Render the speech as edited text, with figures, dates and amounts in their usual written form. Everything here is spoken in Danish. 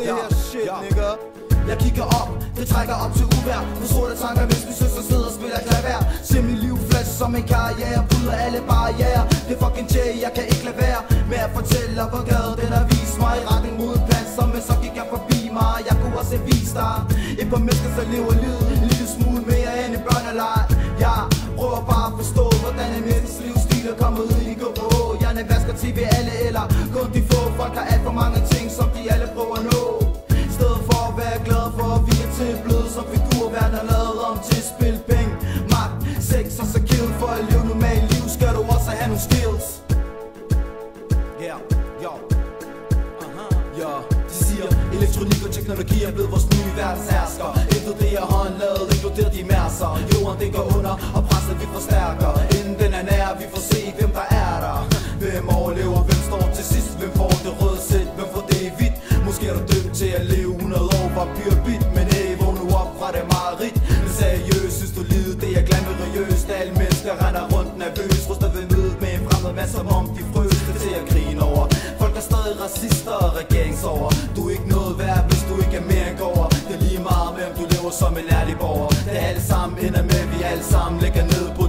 det her shit, nigga. Jeg kigger op, det trækker op til uvejr. For sorte tanker, hvis vi søster sidder og spiller klaver. Se mit liv flash som en karriere, bryder alle barriere. Det er fucking Jay, jeg kan ikke lade være med at fortælle, hvor gaden den har vist mig i retning mod pladser. Men så gik jeg forbi mig, jeg kunne også vise dig et par mennesker, der lever livet en lille smule mere end en børneleg. Jeg prøver bare at forstå, hvordan en menneskes livsstil er kommet ud i gå på. Jeg vasker TV alle eller kun de få. Folk har alt for mange ting, som de alle prøver at nå. I stedet for at være glad for at vi er til bløde som figurer. Verden er lavet om til spil, penge, magt, sex og så kill. For at leve normalt liv skal du også have nogle skills. Yeah, yo. Ja, de siger, elektronik og teknologi er blevet vores nye verdenshersker. Intet det er håndlaget, inkluderer de mærser. Jorden det går under, og presset vi forstærker. Inden den er nær, vi får se hvem der er der. Hvem overlever, hvem står til sidst, hvem får det røde sæt, hvem får det i hvidt. Måske er du dømt til at leve 100 år, var pyrbit. Men hey, vågn nu op fra det mareridt. Men seriøst, synes du livet, det er glamourøst. Alle mennesker render rundt nervøs, ruster ved mødet med en fremmed mand, som om de frøste til at grine over. Folk er stadig racister og regeringsover. Du er ikke noget værd, hvis du ikke er mere end gårder. Det er lige meget med, om du lever som en ærlig borger. Det er alle sammen ender med, vi alle sammen ligger ned på